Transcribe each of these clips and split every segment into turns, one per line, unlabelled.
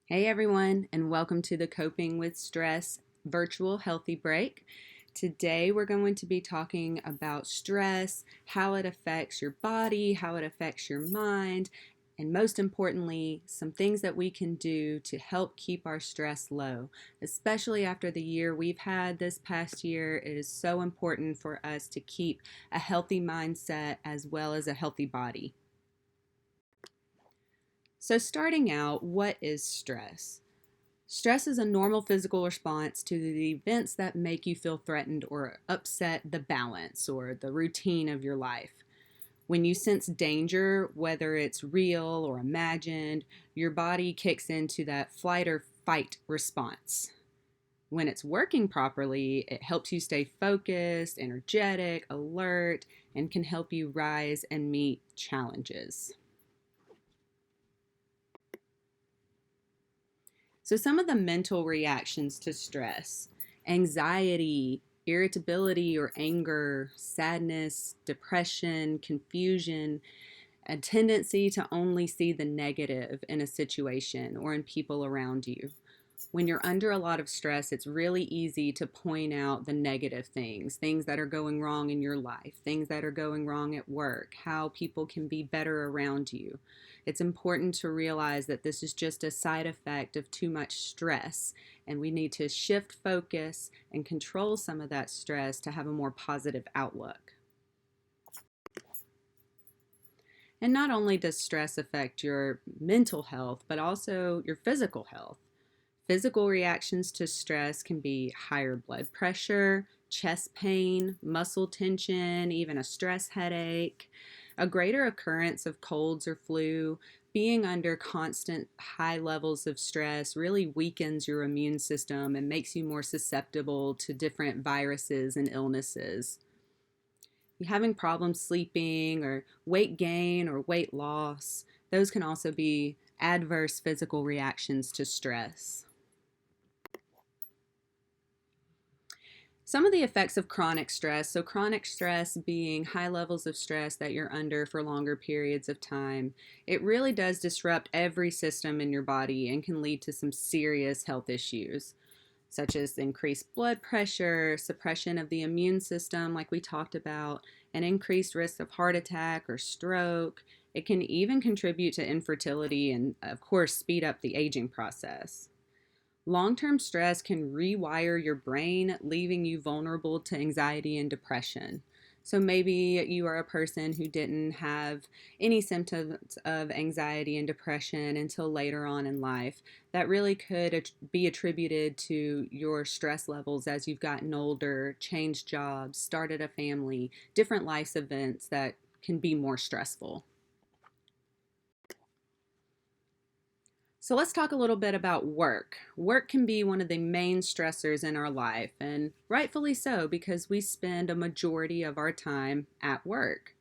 Hey everyone, and welcome to the Coping with Stress virtual healthy break. Today we're going to be talking about stress, how it affects your body, how it affects your mind, and most importantly, some things that we can do to help keep our stress low, especially after the year we've had this past year. It is so important for us to keep a healthy mindset as well as a healthy body. So, starting out, what is stress? Stress is a normal physical response to the events that make you feel threatened or upset the balance or the routine of your life. When you sense danger, whether it's real or imagined, your body kicks into that flight or fight response. When it's working properly, it helps you stay focused, energetic, alert, and can help you rise and meet challenges. So, some of the mental reactions to stress: anxiety, irritability or anger, sadness, depression, confusion, a tendency to only see the negative in a situation or in people around you. When you're under a lot of stress, it's really easy to point out the negative things, things that are going wrong in your life, things that are going wrong at work, how people can be better around you. It's important to realize that this is just a side effect of too much stress, and we need to shift focus and control some of that stress to have a more positive outlook. And not only does stress affect your mental health, but also your physical health. Physical reactions to stress can be higher blood pressure, chest pain, muscle tension, even a stress headache, a greater occurrence of colds or flu. Being under constant high levels of stress really weakens your immune system and makes you more susceptible to different viruses and illnesses. You having problems sleeping or weight gain or weight loss, those can also be adverse physical reactions to stress. Some of the effects of chronic stress. So, chronic stress being high levels of stress that you're under for longer periods of time. It really does disrupt every system in your body and can lead to some serious health issues, such as increased blood pressure, suppression of the immune system, like we talked about, an increased risk of heart attack or stroke. It can even contribute to infertility and, of course, speed up the aging process. Long-term stress can rewire your brain, leaving you vulnerable to anxiety and depression. So maybe you are a person who didn't have any symptoms of anxiety and depression until later on in life. That really could be attributed to your stress levels as you've gotten older, changed jobs, started a family, different life events that can be more stressful. So let's talk a little bit about work. Work can be one of the main stressors in our life, and rightfully so, because we spend a majority of our time at work.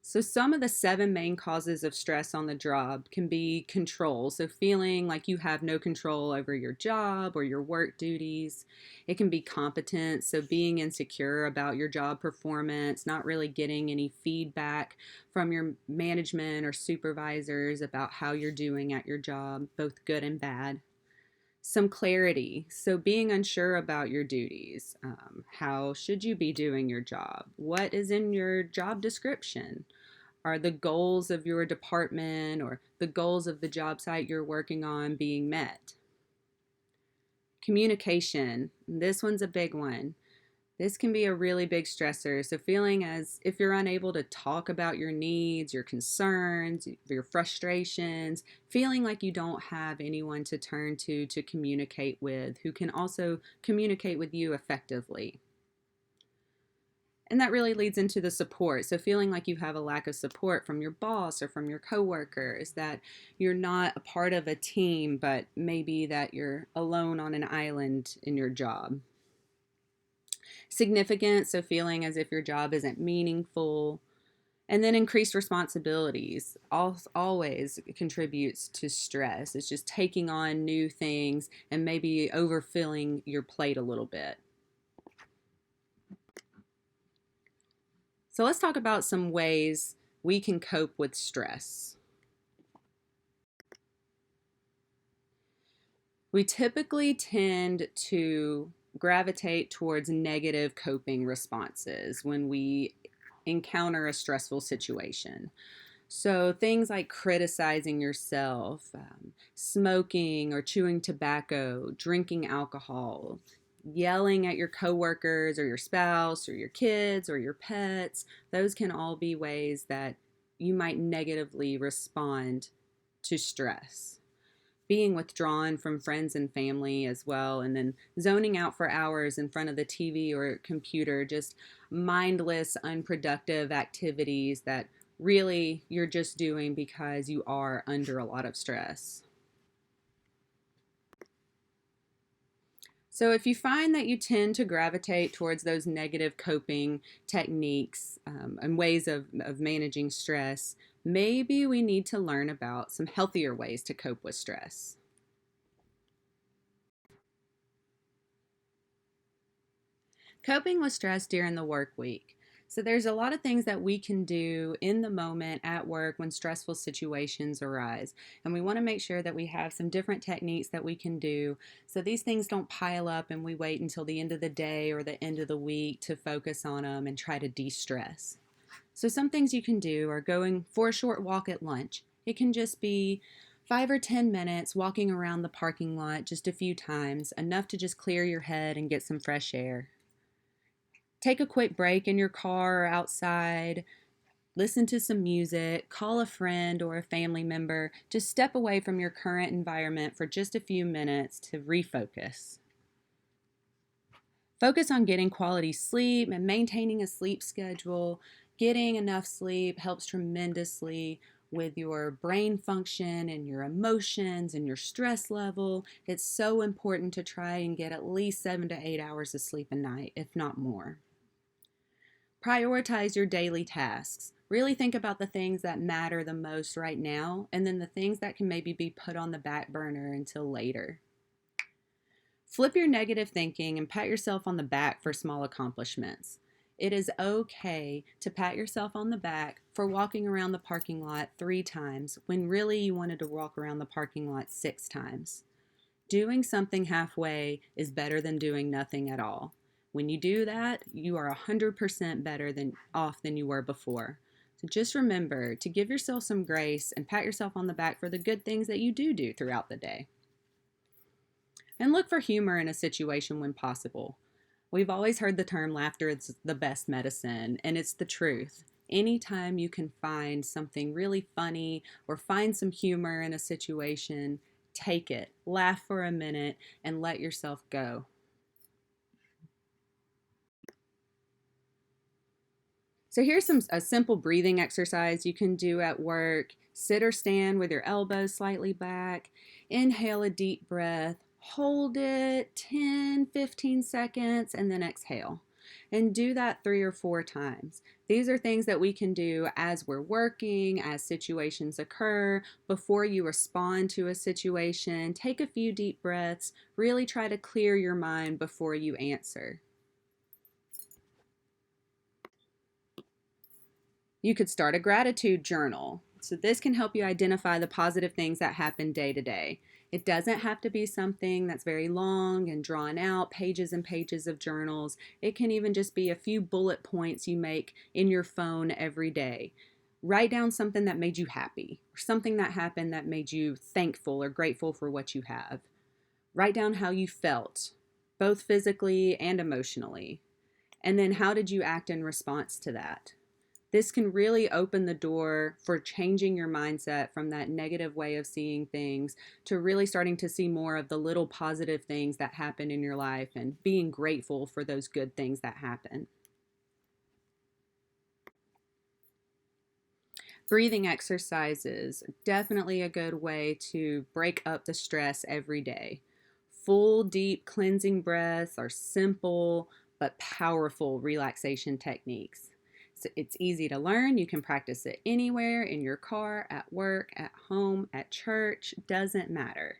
So, some of the seven main causes of stress on the job can be control. So, feeling like you have no control over your job or your work duties. It can be competence. So, being insecure about your job performance, not really getting any feedback from your management or supervisors about how you're doing at your job, both good and bad. Some clarity. So, being unsure about your duties. How should you be doing your job? What is in your job description? Are the goals of your department or the goals of the job site you're working on being met? Communication. This one's a big one. This can be a really big stressor. So, feeling as if you're unable to talk about your needs, your concerns, your frustrations, feeling like you don't have anyone to turn to communicate with who can also communicate with you effectively. And that really leads into the support. So, feeling like you have a lack of support from your boss or from your coworkers, that you're not a part of a team, but maybe that you're alone on an island in your job. Significance, so feeling as if your job isn't meaningful. And then increased responsibilities always contributes to stress. It's just taking on new things and maybe overfilling your plate a little bit. So let's talk about some ways we can cope with stress. We typically tend to gravitate towards negative coping responses when we encounter a stressful situation. So, things like criticizing yourself, smoking or chewing tobacco, drinking alcohol, yelling at your coworkers or your spouse or your kids or your pets, those can all be ways that you might negatively respond to stress. Being withdrawn from friends and family as well, and then zoning out for hours in front of the TV or computer, just mindless, unproductive activities that really you're just doing because you are under a lot of stress. So, if you find that you tend to gravitate towards those negative coping techniques and ways of managing stress, maybe we need to learn about some healthier ways to cope with stress. Coping with stress during the work week. So, there's a lot of things that we can do in the moment at work when stressful situations arise. And we want to make sure that we have some different techniques that we can do so these things don't pile up and we wait until the end of the day or the end of the week to focus on them and try to de stress. So, some things you can do are going for a short walk at lunch. It can just be 5 or 10 minutes walking around the parking lot just a few times, enough to just clear your head and get some fresh air. Take a quick break in your car or outside, listen to some music, call a friend or a family member. Just step away from your current environment for just a few minutes to refocus. Focus on getting quality sleep and maintaining a sleep schedule. Getting enough sleep helps tremendously with your brain function and your emotions and your stress level. It's so important to try and get at least 7 to 8 hours of sleep a night, if not more. Prioritize your daily tasks. Really think about the things that matter the most right now, and then the things that can maybe be put on the back burner until later. Flip your negative thinking and pat yourself on the back for small accomplishments. It is okay to pat yourself on the back for walking around the parking lot 3 times when really you wanted to walk around the parking lot 6 times. Doing something halfway is better than doing nothing at all. When you do that, you are 100% better off than you were before. So just remember to give yourself some grace and pat yourself on the back for the good things that you do throughout the day. And look for humor in a situation when possible. We've always heard the term laughter is the best medicine, and it's the truth. Anytime you can find something really funny or find some humor in a situation, take it, laugh for a minute, and let yourself go. So here's a simple breathing exercise you can do at work. Sit or stand with your elbows slightly back. Inhale a deep breath. Hold it 10, 15 seconds, and then exhale. And do that 3 or 4 times. These are things that we can do as we're working, as situations occur. Before you respond to a situation, take a few deep breaths. Really try to clear your mind before you answer. You could start a gratitude journal. So, this can help you identify the positive things that happen day to day. It doesn't have to be something that's very long and drawn out, pages and pages of journals. It can even just be a few bullet points you make in your phone every day. Write down something that made you happy, or something that happened that made you thankful or grateful for what you have. Write down how you felt, both physically and emotionally. And then how did you act in response to that? This can really open the door for changing your mindset from that negative way of seeing things to really starting to see more of the little positive things that happen in your life and being grateful for those good things that happen. Breathing exercises, definitely a good way to break up the stress every day. Full, deep cleansing breaths are simple but powerful relaxation techniques. So it's easy to learn. You can practice it anywhere, in your car, at work, at home, at church, doesn't matter.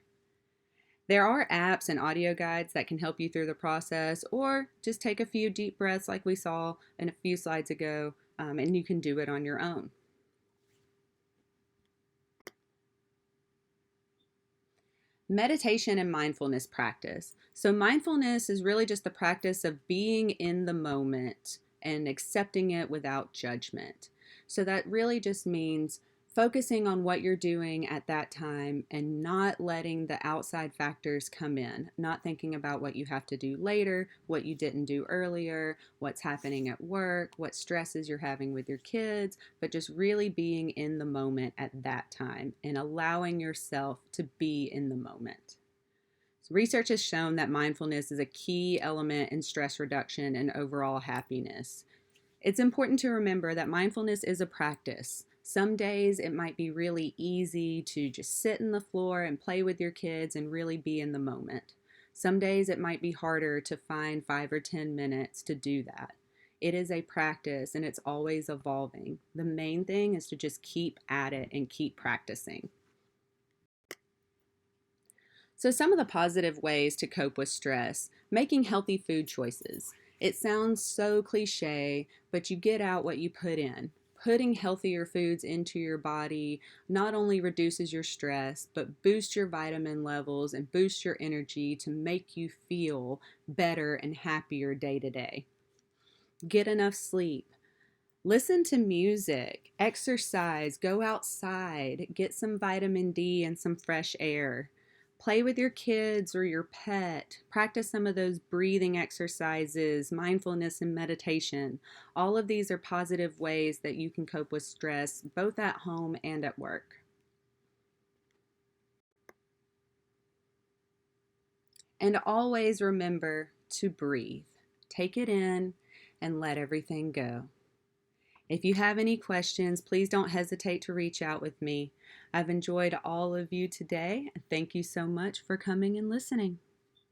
There are apps and audio guides that can help you through the process, or just take a few deep breaths like we saw in a few slides ago, and you can do it on your own. Meditation and mindfulness practice. So, mindfulness is really just the practice of being in the moment and accepting it without judgment. So, that really just means focusing on what you're doing at that time and not letting the outside factors come in, not thinking about what you have to do later, what you didn't do earlier, what's happening at work, what stresses you're having with your kids, but just really being in the moment at that time and allowing yourself to be in the moment. So research has shown that mindfulness is a key element in stress reduction and overall happiness. It's important to remember that mindfulness is a practice. Some days it might be really easy to just sit in the floor and play with your kids and really be in the moment. Some days it might be harder to find 5 or 10 minutes to do that. It is a practice and it's always evolving. The main thing is to just keep at it and keep practicing. So, some of the positive ways to cope with stress: making healthy food choices. It sounds so cliche, but you get out what you put in. Putting healthier foods into your body not only reduces your stress, but boosts your vitamin levels and boosts your energy to make you feel better and happier day to day. Get enough sleep. Listen to music, exercise, go outside, get some vitamin D and some fresh air. Play with your kids or your pet. Practice some of those breathing exercises, mindfulness, and meditation. All of these are positive ways that you can cope with stress, both at home and at work. And always remember to breathe. Take it in and let everything go. If you have any questions, please don't hesitate to reach out with me. I've enjoyed all of you today. Thank you so much for coming and listening.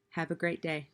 Have a great day.